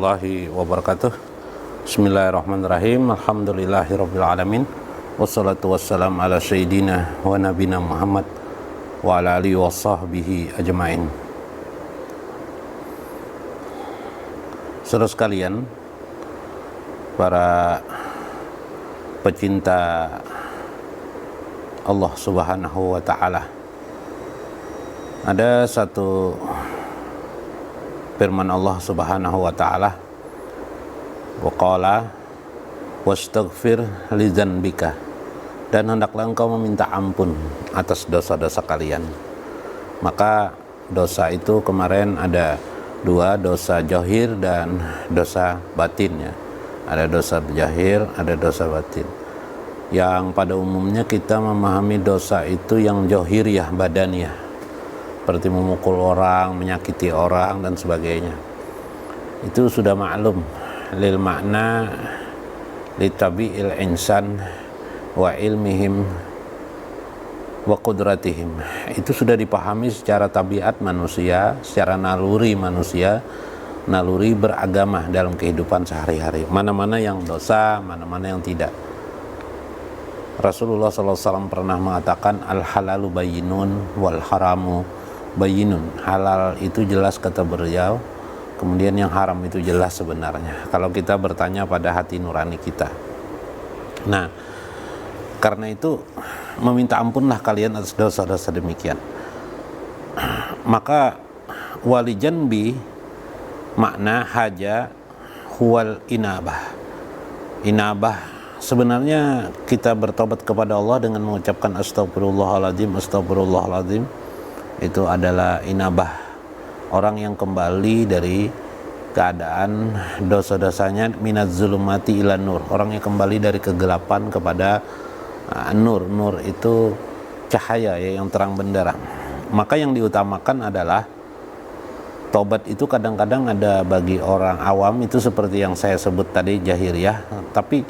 warahmatullahi wabarakatuh. Bismillahirrahmanirrahim. Alhamdulillahirabbil alamin. Wassalatu wassalamu ala sayyidina wa nabina Muhammad wa ala alihi washabbihi ajmain. Saudara sekalian, para pecinta Allah Subhanahu wa taala, ada satu firman Allah Subhanahu wa taala, wa qala wastaghfir li dzanbika, dan hendaklah engkau meminta ampun atas dosa-dosa kalian. Maka dosa itu kemarin ada dua, dosa zahir dan dosa batin ya. Ada dosa zahir, ada dosa batin. Yang pada umumnya kita memahami dosa itu yang zahiriyah, badaniyah, seperti memukul orang, menyakiti orang dan sebagainya. Itu sudah maklum lil makna li tabi'il insan wa ilmihim wa qudratihim. Itu sudah dipahami secara tabiat manusia, secara naluri manusia, naluri beragama dalam kehidupan sehari-hari. Mana-mana yang dosa, mana-mana yang tidak. Rasulullah SAW pernah mengatakan al halalu bayyinun wal haramu bayyinun. Halal itu jelas kata beliau, kemudian yang haram itu jelas sebenarnya kalau kita bertanya pada hati nurani kita. Nah, karena itu meminta ampunlah kalian atas dosa-dosa demikian. Maka wali janbi makna haja huwal inabah. Inabah sebenarnya kita bertobat kepada Allah dengan mengucapkan astagfirullahaladzim, astagfirullahaladzim. Itu adalah inabah, orang yang kembali dari keadaan dosa-dosanya, minaz zulumati ila nur, orang yang kembali dari kegelapan kepada nur. Nur itu cahaya ya, yang terang benderang. Maka yang diutamakan adalah tobat itu kadang-kadang ada bagi orang awam itu seperti yang saya sebut tadi jahiriyah, tapi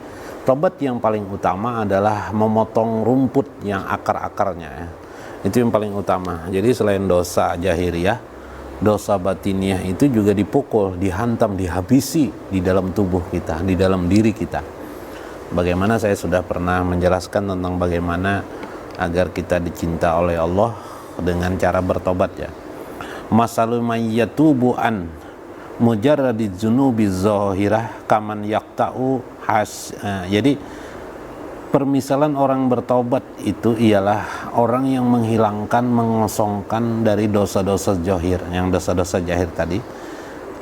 tobat yang paling utama adalah memotong rumput yang akar-akarnya ya. Itu yang paling utama. Jadi selain dosa jahiriyah, dosa batiniah itu juga dipukul, dihantam, dihabisi di dalam tubuh kita, di dalam diri kita. Bagaimana saya sudah pernah menjelaskan tentang bagaimana agar kita dicinta oleh Allah dengan cara bertobat ya. Masalul mayyatubu an mujarradiz dzunubi zahirah kaman yaqta'u jadi permisalan orang bertobat itu ialah orang yang menghilangkan, mengosongkan dari dosa-dosa zahir, yang dosa-dosa zahir tadi.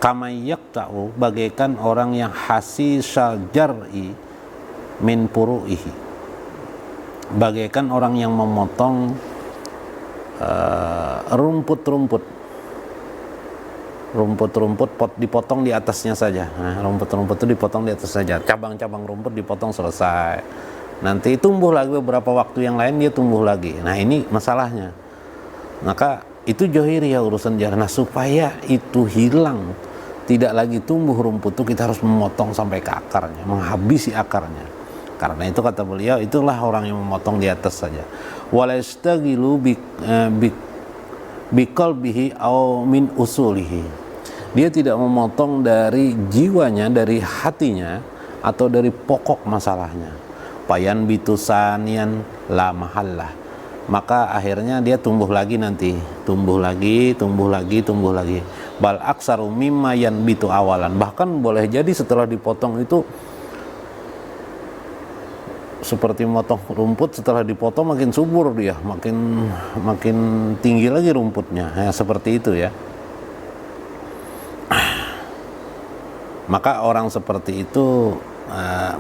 Kama yaqta'u, bagaikan orang yang hasisal jar'i min puru'ihi, bagaikan orang yang memotong rumput-rumput dipotong di atasnya saja. Nah, rumput-rumput itu dipotong di atas saja, cabang-cabang rumput dipotong, selesai. Nanti tumbuh lagi beberapa waktu yang lain, dia tumbuh lagi. Nah, ini masalahnya. Maka itu zahiriyah, urusan zahir. Nah, supaya itu hilang, tidak lagi tumbuh rumput itu, kita harus memotong sampai ke akarnya, menghabisi akarnya. Karena itu kata beliau, itulah orang yang memotong di atas saja. Walastagilu biqalbihi au min usulihi. Dia tidak memotong dari jiwanya, dari hatinya, atau dari pokok masalahnya. Payan bitusanian la mahallah. Maka akhirnya dia tumbuh lagi nanti, tumbuh lagi. Bal aksaru mimma yanbitu awalan. Bahkan boleh jadi setelah dipotong itu seperti motong rumput, setelah dipotong makin subur dia, makin tinggi lagi rumputnya. Ya, seperti itu ya. Maka orang seperti itu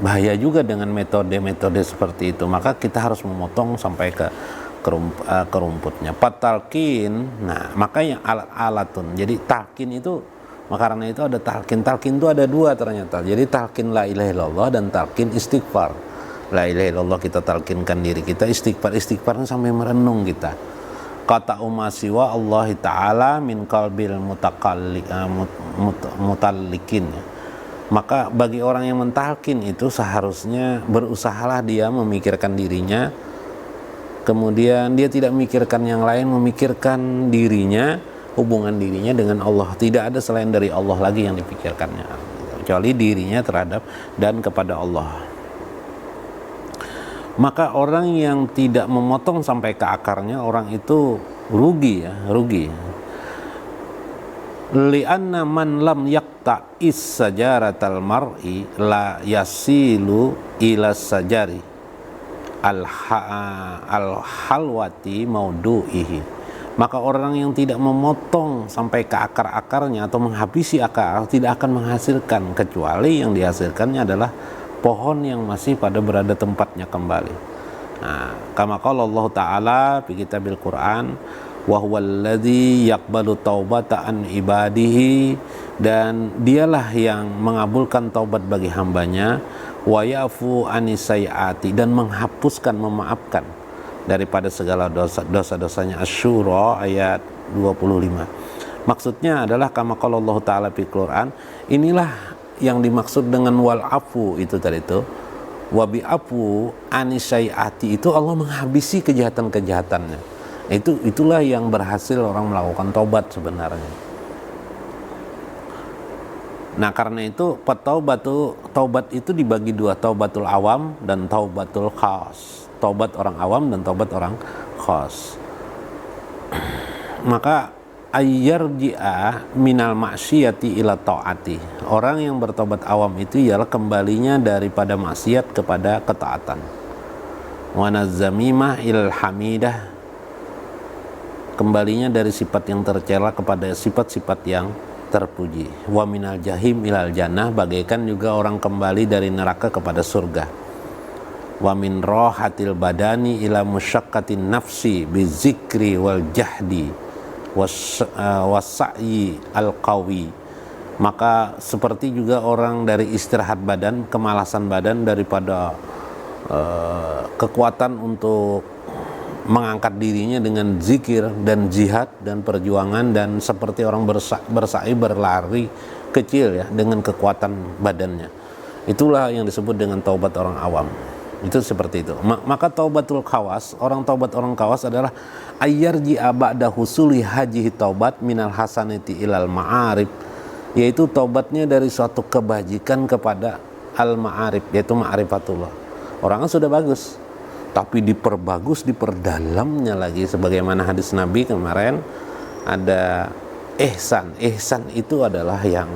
bahaya juga dengan metode-metode seperti itu. Maka kita harus memotong sampai ke rumputnya. Patalkin, nah makanya alat-alatun. Jadi talkin itu, karena itu ada talkin. Talkin itu ada dua ternyata. Jadi talkin la ilaha illallah dan talkin istighfar. La ilaha illallah kita talkinkan diri kita, istighfarnya sampai merenung kita. Kata umasiwa Allah Ta'ala min qalbil mutallikin. Maka bagi orang yang mentalkin itu seharusnya berusahalah dia memikirkan dirinya, kemudian dia tidak memikirkan yang lain, memikirkan dirinya, hubungan dirinya dengan Allah. Tidak ada selain dari Allah lagi yang dipikirkannya. kecuali dirinya terhadap dan kepada Allah. Maka orang yang tidak memotong sampai ke akarnya, orang itu rugi. Li'anna man lam yaqta'is sajaratal mar'i la yasilu ila sajari al-halwati maudu'ihi. Maka orang yang tidak memotong sampai ke akar-akarnya atau menghabisi akar tidak akan menghasilkan, kecuali yang dihasilkannya adalah pohon yang masih pada berada tempatnya kembali. Nah, kama qala Allah Ta'ala fi kitabil Quran, wa huwallazi yaqbalu taubata an ibadihi, dan dialah yang mengabulkan taubat bagi hambanya, wa yafu anisayati, dan menghapuskan, memaafkan daripada segala dosa-dosanya. Asy-Syura ayat 25. Maksudnya adalah kama qala Allah Ta'ala fi Quran, inilah yang dimaksud dengan wal afu itu tadi itu, wa bi afu anisayati, itu Allah menghabisi kejahatan-kejahatannya. Itulah yang berhasil orang melakukan taubat sebenarnya. Nah, karena itu taubat itu dibagi dua, taubatul awam dan taubatul khas. Taubat orang awam dan taubat orang khas. Maka ayyarji'a minal maksiyati ila ta'ati. Orang yang bertobat awam itu ialah kembalinya daripada maksiat kepada ketaatan. Wa nazzamimah ilal hamidah, kembalinya dari sifat yang tercela kepada sifat-sifat yang terpuji. Wa minal jahim ilal jannah, bagaikan juga orang kembali dari neraka kepada surga. Wa min rohatil badani ila musyaqqatin nafsi bizikri wal jahdi wasa'yi al-qawi. Maka seperti juga orang dari istirahat badan, kemalasan badan daripada kekuatan untuk mengangkat dirinya dengan zikir dan jihad dan perjuangan, dan seperti orang bersa'i berlari kecil ya dengan kekuatan badannya. Itulah yang disebut dengan taubat orang awam. Itu seperti itu. Maka taubatul khawas, orang khawas adalah ayyarji'a ba'da husuli hajihi taubat minal hasanati ilal ma'arif, yaitu taubatnya dari suatu kebajikan kepada al-ma'arif, yaitu ma'rifatullah. Orangnya sudah bagus, tapi diperbagus, diperdalamnya lagi, sebagaimana hadis Nabi kemarin ada ihsan itu adalah yang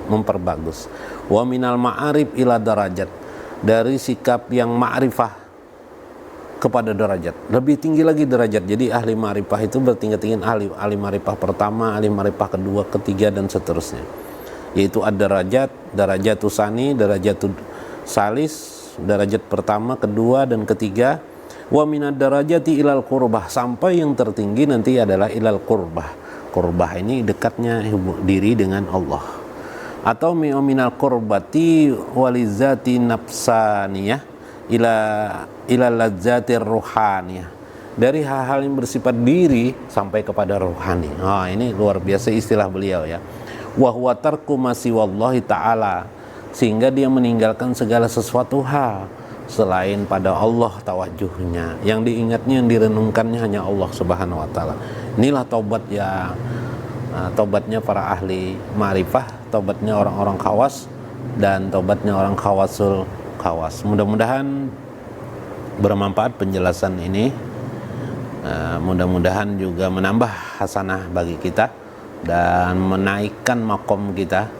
memperbagus. Wa minal ma'arif ila darajat, dari sikap yang ma'rifah kepada derajat, lebih tinggi lagi derajat. Jadi ahli ma'rifah itu bertingkat-tingkat, ahli ma'rifah pertama, ahli ma'rifah kedua, ketiga, dan seterusnya. Yaitu ada darajatus sani, darajatus salis, derajat pertama, kedua, dan ketiga. Wa minad darajati ilal qurbah, sampai yang tertinggi nanti adalah ilal qurbah. Qurbah ini dekatnya diri dengan Allah. Atau minal qurbati walizati nafsaniyah ila lazzatir ruhaniyah, dari hal-hal yang bersifat diri sampai kepada rohani. Ini luar biasa istilah beliau ya. Wa huwa tarku ma siwallahi ta'ala, sehingga dia meninggalkan segala sesuatu hal selain pada Allah tawajuhnya. Yang diingatnya, yang direnungkannya hanya Allah Subhanahu wa taala. Inilah taubat ya, taubatnya para ahli ma'rifah, taubatnya orang-orang khawas, dan taubatnya orang khawasul khawas. Mudah-mudahan bermanfaat penjelasan ini. Mudah-mudahan juga menambah hasanah bagi kita dan menaikkan makom kita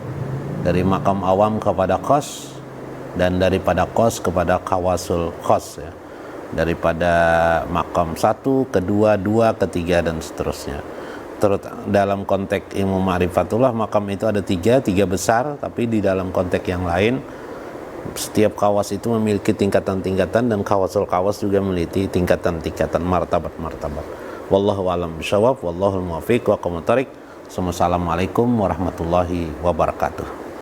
dari makam awam kepada khas, dan daripada khas kepada khawasul khas ya. Daripada makam 1, kedua, 2, ketiga, dan seterusnya. Terus dalam konteks ilmu ma'rifatullah, makam itu ada tiga besar, tapi di dalam konteks yang lain setiap kawas itu memiliki tingkatan-tingkatan, dan kawasul kawas juga memiliki tingkatan-tingkatan, martabat-martabat. Wallahu a'lam bishawab, wallahul muwaffiq wa aqwamut thariq. Assalamualaikum warahmatullahi wabarakatuh.